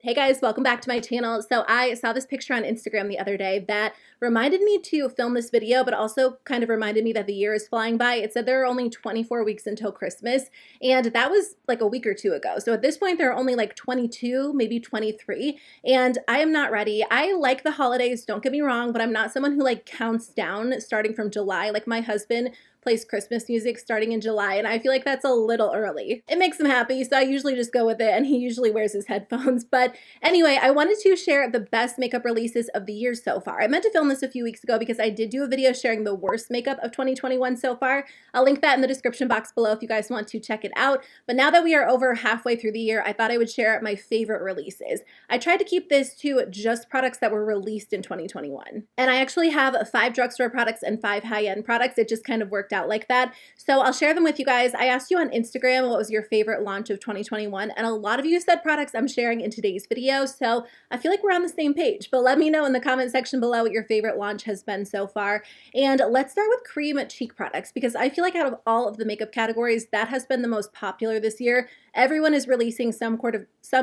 Hey guys, welcome back to my channel. So I saw this picture on Instagram the other day that reminded me to film this video, but also kind of reminded me that the year is flying by. It said there are only 24 weeks until Christmas, and that was like a week or two ago. So at this point, there are only like 22, maybe 23, and I am not ready. I like the holidays, don't get me wrong, but I'm not someone who like counts down starting from July. Like my husband plays Christmas music starting in July, and I feel like that's a little early. It makes him happy, so I usually just go with it, and he usually wears his headphones. But anyway, I wanted to share the best makeup releases of the year so far. I meant to film this a few weeks ago because I did do a video sharing the worst makeup of 2021 so far. I'll link that in the description box below if you guys want to check it out. But now that we are over halfway through the year, I thought I would share my favorite releases. I tried to keep this to just products that were released in 2021. And I actually have 5 drugstore products and 5 high-end products. It just kind of worked out like that. So I'll share them with you guys. I asked you on Instagram what was your favorite launch of 2021, and a lot of you said products I'm sharing in today's video, so I feel like we're on the same page. But let me know in the comment section below what your favorite launch has been so far. And let's start with cream cheek products, because I feel like out of all of the makeup categories, that has been the most popular this year. Everyone is releasing some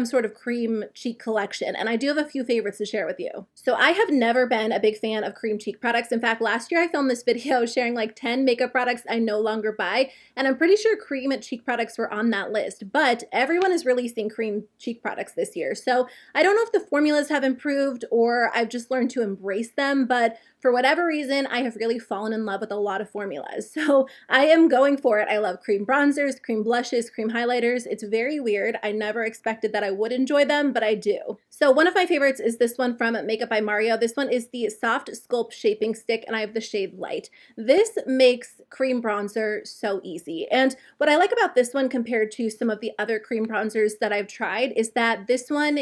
sort of cream cheek collection, and I do have a few favorites to share with you. So I have never been a big fan of cream cheek products. In fact, last year I filmed this video sharing like 10 makeup products I no longer buy, and I'm pretty sure cream cheek products were on that list, but everyone is releasing cream cheek products this year. So I don't know if the formulas have improved or I've just learned to embrace them, but for whatever reason, I have really fallen in love with a lot of formulas. So I am going for it. I love cream bronzers, cream blushes, cream highlighters. It's very weird. I never expected that I would enjoy them, but I do. So one of my favorites is this one from Makeup by Mario. This one is the Soft Sculpt Shaping Stick, and I have the shade Light. This makes cream bronzer so easy. And what I like about this one compared to some of the other cream bronzers that I've tried is that this one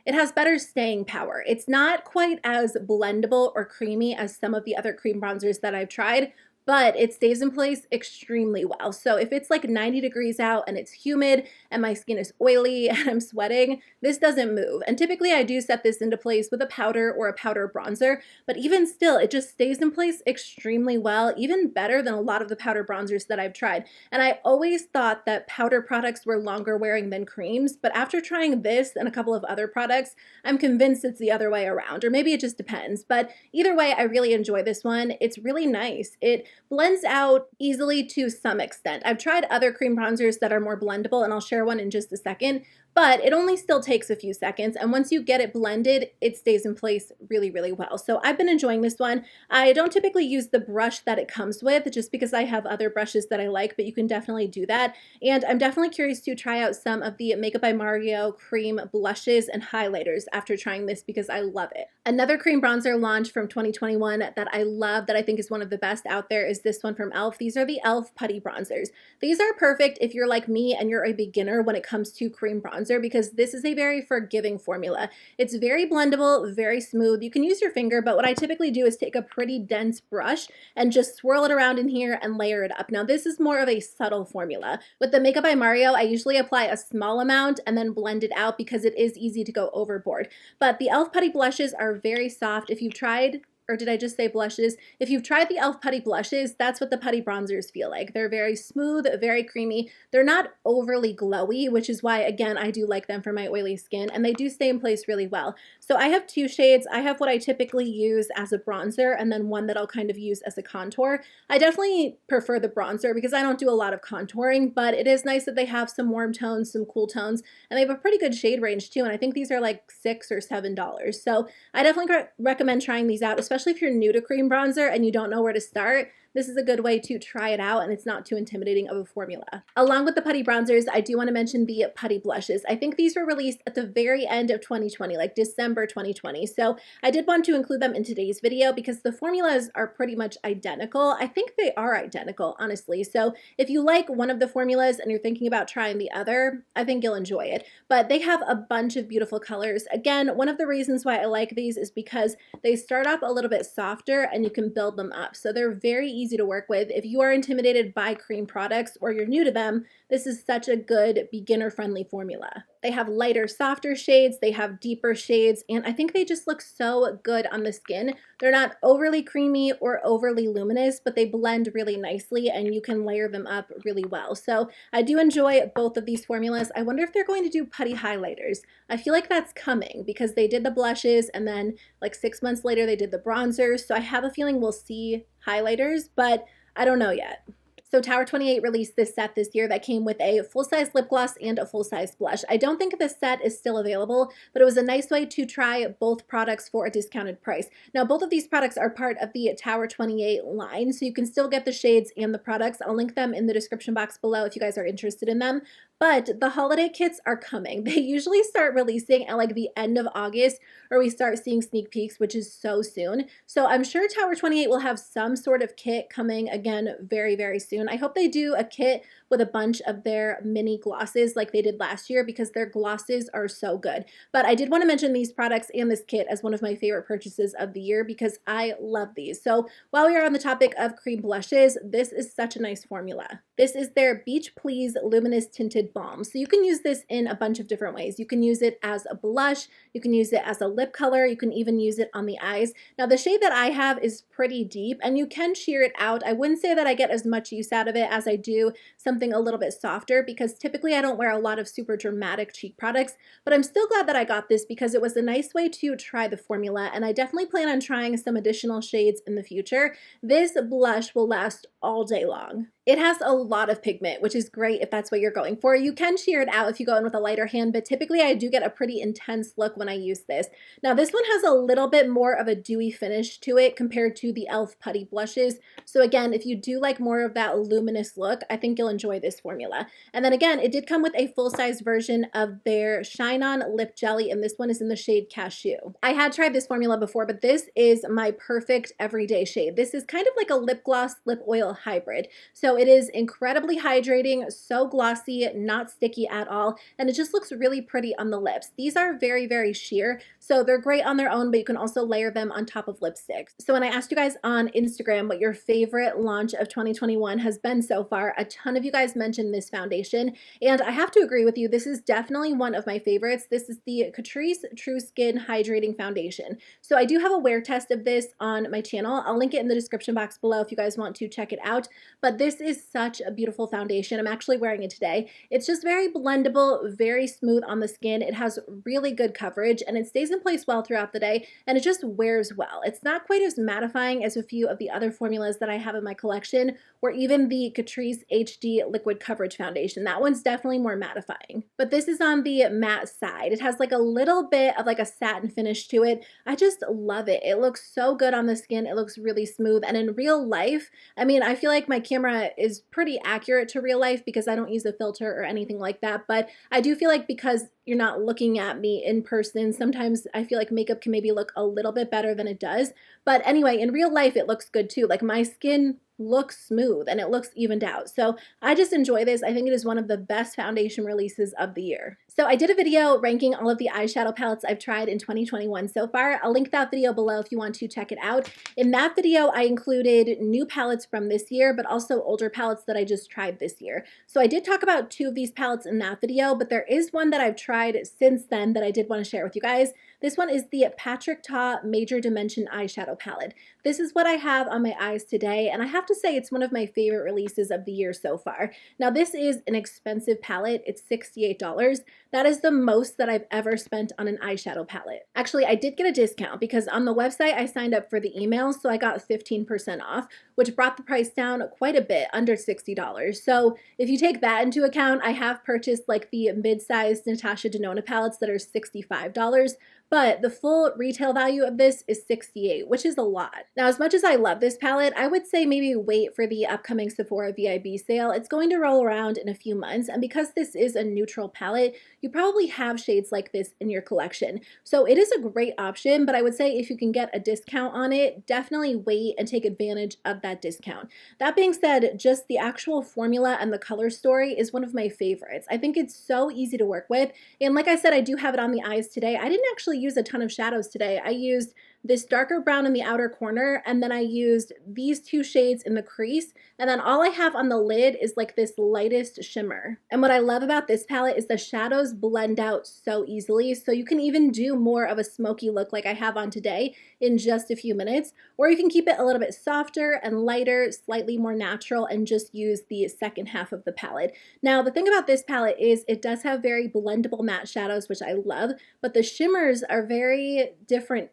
it has better staying power. It's not quite as blendable or creamy as some of the other cream bronzers that I've tried, but it stays in place extremely well. So if it's like 90 degrees out and it's humid and my skin is oily and I'm sweating, this doesn't move. And typically I do set this into place with a powder or a powder bronzer, but even still, it just stays in place extremely well, even better than a lot of the powder bronzers that I've tried. And I always thought that powder products were longer wearing than creams, but after trying this and a couple of other products, I'm convinced it's the other way around, or maybe it just depends. But either way, I really enjoy this one. It's really nice. It blends out easily to some extent. I've tried other cream bronzers that are more blendable, and I'll share one in just a second, but it only still takes a few seconds, and once you get it blended, it stays in place really, really well. So I've been enjoying this one. I don't typically use the brush that it comes with just because I have other brushes that I like, but you can definitely do that. And I'm definitely curious to try out some of the Makeup by Mario cream blushes and highlighters after trying this because I love it. Another cream bronzer launch from 2021 that I love, that I think is one of the best out there, is this one from e.l.f. These are the e.l.f. Putty Bronzers. These are perfect if you're like me and you're a beginner when it comes to cream bronzer, because this is a very forgiving formula. It's very blendable, very smooth. You can use your finger, but what I typically do is take a pretty dense brush and just swirl it around in here and layer it up. Now this is more of a subtle formula. With the Makeup by Mario, I usually apply a small amount and then blend it out because it is easy to go overboard. But the e.l.f. Putty Blushes are very soft. If you've tried, or did I just say blushes? If you've tried the e.l.f. Putty Blushes, that's what the Putty Bronzers feel like. They're very smooth, very creamy. They're not overly glowy, which is why, again, I do like them for my oily skin, and they do stay in place really well. So I have 2 shades. I have what I typically use as a bronzer, and then one that I'll kind of use as a contour. I definitely prefer the bronzer because I don't do a lot of contouring, but it is nice that they have some warm tones, some cool tones, and they have a pretty good shade range too, and I think these are like $6 or $7. So I definitely recommend trying these out, especially if you're new to cream bronzer and you don't know where to start. This is a good way to try it out, and it's not too intimidating of a formula. Along with the Putty Bronzers, I do want to mention the Putty Blushes. I think these were released at the very end of 2020, like December 2020. So I did want to include them in today's video because the formulas are pretty much identical. I think they are identical, honestly. So if you like one of the formulas and you're thinking about trying the other, I think you'll enjoy it. But they have a bunch of beautiful colors. Again, one of the reasons why I like these is because they start off a little bit softer and you can build them up. So they're very easy to work with. If you are intimidated by cream products or you're new to them, this is such a good beginner-friendly formula. They have lighter, softer shades, they have deeper shades, and I think they just look so good on the skin. They're not overly creamy or overly luminous, but they blend really nicely and you can layer them up really well. So I do enjoy both of these formulas. I wonder if they're going to do putty highlighters. I feel like that's coming because they did the blushes and then like 6 months later they did the bronzers. So I have a feeling we'll see highlighters, but I don't know yet. So Tower 28 released this set this year that came with a full-size lip gloss and a full-size blush. I don't think this set is still available, but it was a nice way to try both products for a discounted price. Now, both of these products are part of the Tower 28 line, so you can still get the shades and the products. I'll link them in the description box below if you guys are interested in them. But the holiday kits are coming. They usually start releasing at like the end of August, or we start seeing sneak peeks, which is so soon. So I'm sure Tower 28 will have some sort of kit coming again very, very soon. I hope they do a kit with a bunch of their mini glosses like they did last year because their glosses are so good. But I did want to mention these products and this kit as one of my favorite purchases of the year because I love these. So while we are on the topic of cream blushes, this is such a nice formula. This is their Beach Please Luminous Tinted Balm. So you can use this in a bunch of different ways. You can use it as a blush, you can use it as a lip color, you can even use it on the eyes. Now the shade that I have is pretty deep and you can sheer it out. I wouldn't say that I get as much use out of it as I do something a little bit softer because typically I don't wear a lot of super dramatic cheek products, but I'm still glad that I got this because it was a nice way to try the formula and I definitely plan on trying some additional shades in the future. This blush will last all day long. It has a lot of pigment, which is great if that's what you're going for. You can sheer it out if you go in with a lighter hand, but typically I do get a pretty intense look when I use this. Now this one has a little bit more of a dewy finish to it compared to the e.l.f. Putty blushes. So again, if you do like more of that luminous look, I think you'll enjoy this formula. And then again, it did come with a full-size version of their Shine On Lip Jelly, and this one is in the shade Cashew. I had tried this formula before, but this is my perfect everyday shade. This is kind of like a lip gloss, lip oil hybrid. So it is incredibly hydrating, so glossy, not sticky at all, and it just looks really pretty on the lips. These are very, very sheer, so they're great on their own, but you can also layer them on top of lipstick. So when I asked you guys on Instagram what your favorite launch of 2021 has been so far, a ton of you guys mentioned this foundation, and I have to agree with you, this is definitely one of my favorites. This is the Catrice True Skin Hydrating Foundation. So I do have a wear test of this on my channel. I'll link it in the description box below if you guys want to check it out, but this is such a beautiful foundation. I'm actually wearing it today. It's just very blendable, very smooth on the skin. It has really good coverage and it stays in place well throughout the day and it just wears well. It's not quite as mattifying as a few of the other formulas that I have in my collection or even the Catrice HD Liquid Coverage Foundation. That one's definitely more mattifying. But this is on the matte side. It has like a little bit of like a satin finish to it. I just love it. It looks so good on the skin. It looks really smooth. And in real life, I mean, I feel like my camera is pretty accurate to real life because I don't use a filter or anything like that. But I do feel like because you're not looking at me in person, sometimes I feel like makeup can maybe look a little bit better than it does. But anyway, in real life, it looks good too. Like my skin looks smooth and it looks evened out. So I just enjoy this. I think it is one of the best foundation releases of the year. So I did a video ranking all of the eyeshadow palettes I've tried in 2021 so far. I'll link that video below if you want to check it out. In that video, I included new palettes from this year, but also older palettes that I just tried this year. So I did talk about 2 of these palettes in that video, but there is one that I've tried since then that I did want to share with you guys. This one is the Patrick Ta Major Dimension Eyeshadow Palette. This is what I have on my eyes today, and I have to say it's one of my favorite releases of the year so far. Now this is an expensive palette. It's $68. That is the most that I've ever spent on an eyeshadow palette. Actually, I did get a discount because on the website I signed up for the email, so I got 15% off, which brought the price down quite a bit, under $60. So if you take that into account, I have purchased like the mid-sized Natasha Denona palettes that are $65. But the full retail value of this is $68, which is a lot. Now, as much as I love this palette, I would say maybe wait for the upcoming Sephora VIB sale. It's going to roll around in a few months, and because this is a neutral palette, you probably have shades like this in your collection. So it is a great option, but I would say if you can get a discount on it, definitely wait and take advantage of that discount. That being said, just the actual formula and the color story is one of my favorites. I think it's so easy to work with, and like I said, I do have it on the eyes today. I didn't actually use a ton of shadows today. I used this darker brown in the outer corner, and then I used these two shades in the crease, and then all I have on the lid is like this lightest shimmer. And what I love about this palette is the shadows blend out so easily, so you can even do more of a smoky look like I have on today in just a few minutes, or you can keep it a little bit softer and lighter, slightly more natural, and just use the second half of the palette. Now, the thing about this palette is it does have very blendable matte shadows, which I love, but the shimmers are very different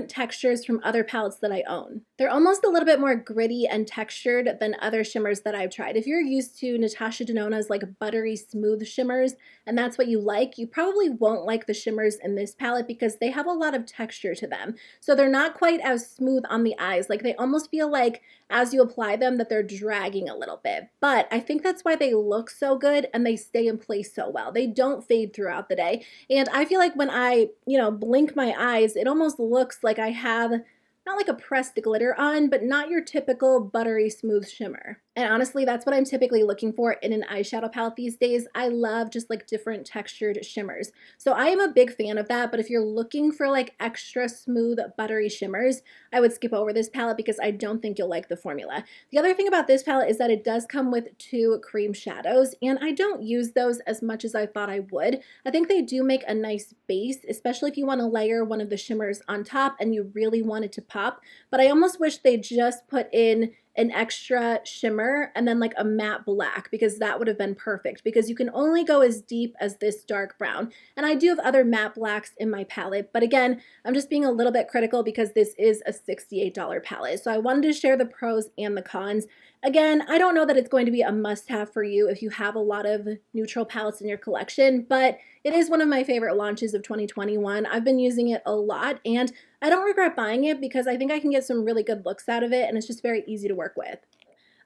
textures from other palettes that I own. They're almost a little bit more gritty and textured than other shimmers that I've tried. If you're used to Natasha Denona's like buttery smooth shimmers and that's what you like, you probably won't like the shimmers in this palette because they have a lot of texture to them. So they're not quite as smooth on the eyes. Like they almost feel like as you apply them that they're dragging a little bit. But I think that's why they look so good and they stay in place so well. They don't fade throughout the day. And I feel like when I, blink my eyes, it almost looks like I have not like a pressed glitter on, but not your typical buttery smooth shimmer. And honestly, that's what I'm typically looking for in an eyeshadow palette these days. I love just like different textured shimmers. So I am a big fan of that, but if you're looking for like extra smooth, buttery shimmers, I would skip over this palette because I don't think you'll like the formula. The other thing about this palette is that it does come with 2 cream shadows, and I don't use those as much as I thought I would. I think they do make a nice base, especially if you want to layer one of the shimmers on top and you really want it to pop, but I almost wish they just put in an extra shimmer and then like a matte black, because that would have been perfect, because you can only go as deep as this dark brown. And I do have other matte blacks in my palette, but again, I'm just being a little bit critical because this is a $68 palette. So I wanted to share the pros and the cons. Again, I don't know that it's going to be a must-have for you if you have a lot of neutral palettes in your collection, but it is one of my favorite launches of 2021. I've been using it a lot, and I don't regret buying it because I think I can get some really good looks out of it, and it's just very easy to work with.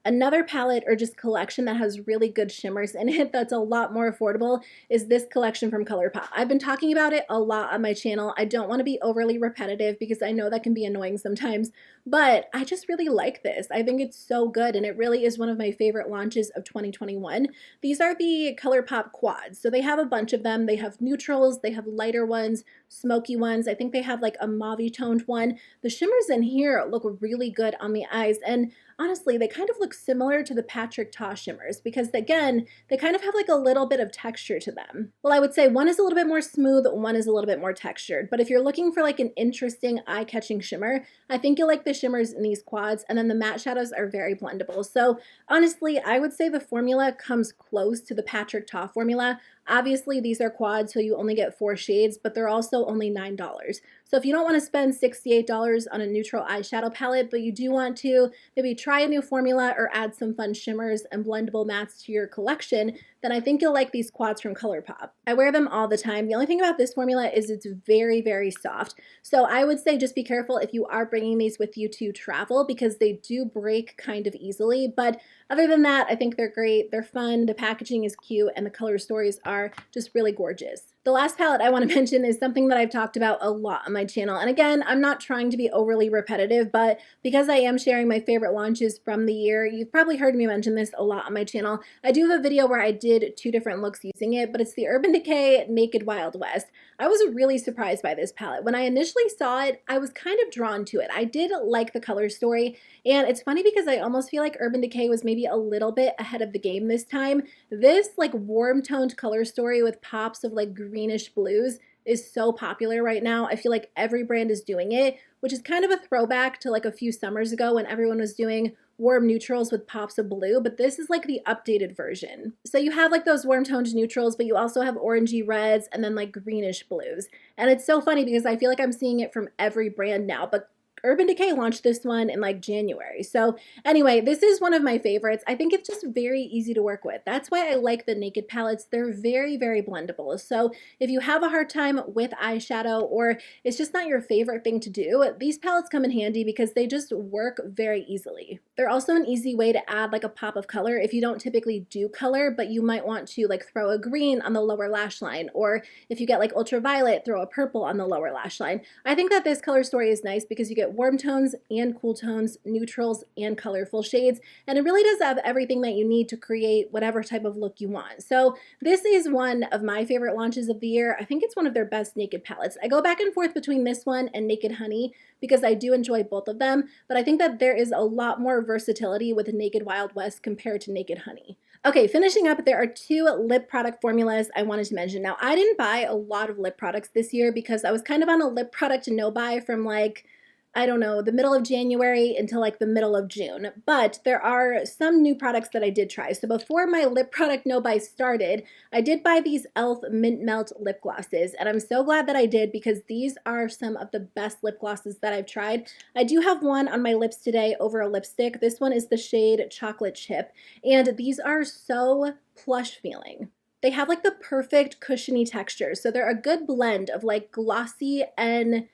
Another palette or just collection that has really good shimmers in it that's a lot more affordable is this collection from ColourPop. I've been talking about it a lot on my channel. I don't want to be overly repetitive because I know that can be annoying sometimes, but I just really like this. I think it's so good, and it really is one of my favorite launches of 2021. These are the ColourPop Quads. So they have a bunch of them. They have neutrals, they have lighter ones, smoky ones. I think they have like a mauve toned one. The shimmers in here look really good on the eyes, and honestly, they kind of look similar to the Patrick Ta shimmers because, again, they kind of have like a little bit of texture to them. Well, I would say one is a little bit more smooth, one is a little bit more textured. But if you're looking for like an interesting eye-catching shimmer, I think you'll like the shimmers in these quads, and then the matte shadows are very blendable. So honestly, I would say the formula comes close to the Patrick Ta formula. Obviously, these are quads, so you only get 4 shades, but they're also only $9. So if you don't want to spend $68 on a neutral eyeshadow palette, but you do want to maybe try a new formula or add some fun shimmers and blendable mattes to your collection, then I think you'll like these quads from ColourPop. I wear them all the time. The only thing about this formula is it's very, very soft. So I would say just be careful if you are bringing these with you to travel because they do break kind of easily. But other than that, I think they're great. They're fun. The packaging is cute, and the color stories are just really gorgeous. The last palette I want to mention is something that I've talked about a lot on my channel. And again, I'm not trying to be overly repetitive, but because I am sharing my favorite launches from the year, you've probably heard me mention this a lot on my channel. I do have a video where I did 2 different looks using it, but it's the Urban Decay Naked Wild West. I was really surprised by this palette. When I initially saw it, I was kind of drawn to it. I did like the color story, and it's funny because I almost feel like Urban Decay was maybe a little bit ahead of the game this time. This like warm toned color story with pops of like greenish blues is so popular right now. I feel like every brand is doing it, which is kind of a throwback to like a few summers ago when everyone was doing warm neutrals with pops of blue, but this is like the updated version. So you have like those warm toned neutrals, but you also have orangey reds and then like greenish blues. And it's so funny because I feel like I'm seeing it from every brand now, but Urban Decay launched this one in like January. So anyway, this is one of my favorites. I think it's just very easy to work with. That's why I like the Naked palettes. They're very, very blendable. So if you have a hard time with eyeshadow or it's just not your favorite thing to do, these palettes come in handy because they just work very easily. They're also an easy way to add like a pop of color if you don't typically do color, but you might want to like throw a green on the lower lash line, or if you get like ultraviolet, throw a purple on the lower lash line. I think that this color story is nice because you get warm tones and cool tones, neutrals and colorful shades, and it really does have everything that you need to create whatever type of look you want. So this is one of my favorite launches of the year. I think it's one of their best naked palettes. I go back and forth between this one and Naked Honey because I do enjoy both of them, but I think that there is a lot more versatility with Naked Wild West compared to Naked Honey. Okay, finishing up, there are 2 lip product formulas I wanted to mention. Now, I didn't buy a lot of lip products this year because I was kind of on a lip product no buy from like, I don't know, the middle of January until like the middle of June. But there are some new products that I did try. So before my lip product no buy started, I did buy these e.l.f. Mint Melt lip glosses. And I'm so glad that I did because these are some of the best lip glosses that I've tried. I do have one on my lips today over a lipstick. This one is the shade Chocolate Chip. And these are so plush feeling. They have like the perfect cushiony texture. So they're a good blend of like glossy and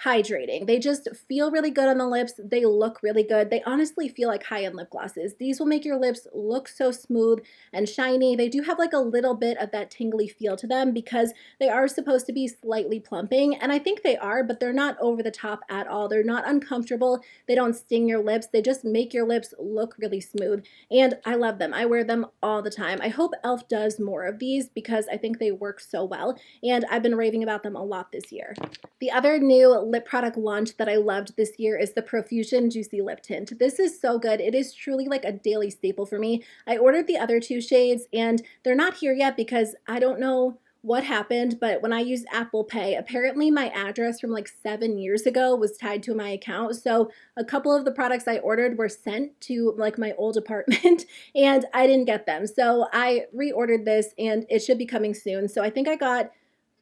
hydrating. They just feel really good on the lips. They look really good. They honestly feel like high-end lip glosses. These will make your lips look so smooth and shiny. They do have like a little bit of that tingly feel to them because they are supposed to be slightly plumping, and I think they are, but they're not over the top at all. They're not uncomfortable. They don't sting your lips. They just make your lips look really smooth, and I love them. I wear them all the time. I hope e.l.f. does more of these because I think they work so well, and I've been raving about them a lot this year. The other new lip product launch that I loved this year is the Profusion Juicy Lip Tint. This is so good. It is truly like a daily staple for me. I ordered the other 2 shades and they're not here yet because I don't know what happened, but when I used Apple Pay, apparently my address from like 7 years ago was tied to my account. So a couple of the products I ordered were sent to like my old apartment and I didn't get them. So I reordered this and it should be coming soon. So I think I got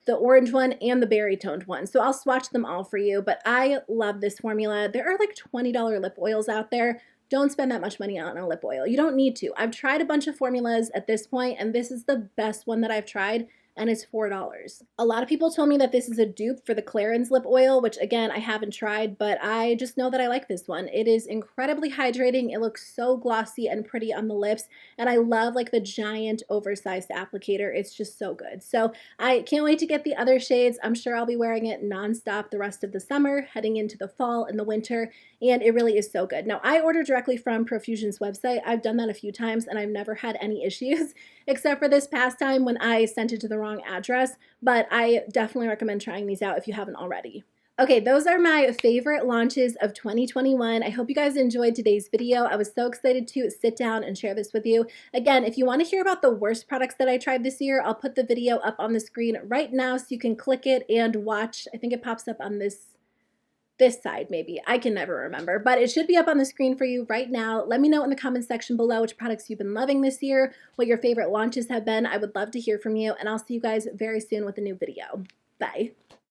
the orange one and the berry toned one. So I'll swatch them all for you, but I love this formula. There are like $20 lip oils out there. Don't spend that much money on a lip oil. You don't need to. I've tried a bunch of formulas at this point, and this is the best one that I've tried, and it's $4. A lot of people told me that this is a dupe for the Clarins lip oil, which again, I haven't tried, but I just know that I like this one. It is incredibly hydrating. It looks so glossy and pretty on the lips, and I love like the giant oversized applicator. It's just so good. So I can't wait to get the other shades. I'm sure I'll be wearing it nonstop the rest of the summer, heading into the fall and the winter, and it really is so good. Now, I order directly from Profusion's website. I've done that a few times, and I've never had any issues, except for this past time when I sent it to the wrong address, but I definitely recommend trying these out if you haven't already. Okay, those are my favorite launches of 2021. I hope you guys enjoyed today's video. I was so excited to sit down and share this with you. Again, if you want to hear about the worst products that I tried this year, I'll put the video up on the screen right now so you can click it and watch. I think it pops up on this side maybe. I can never remember, but it should be up on the screen for you right now. Let me know in the comments section below which products you've been loving this year, what your favorite launches have been. I would love to hear from you, and I'll see you guys very soon with a new video. Bye.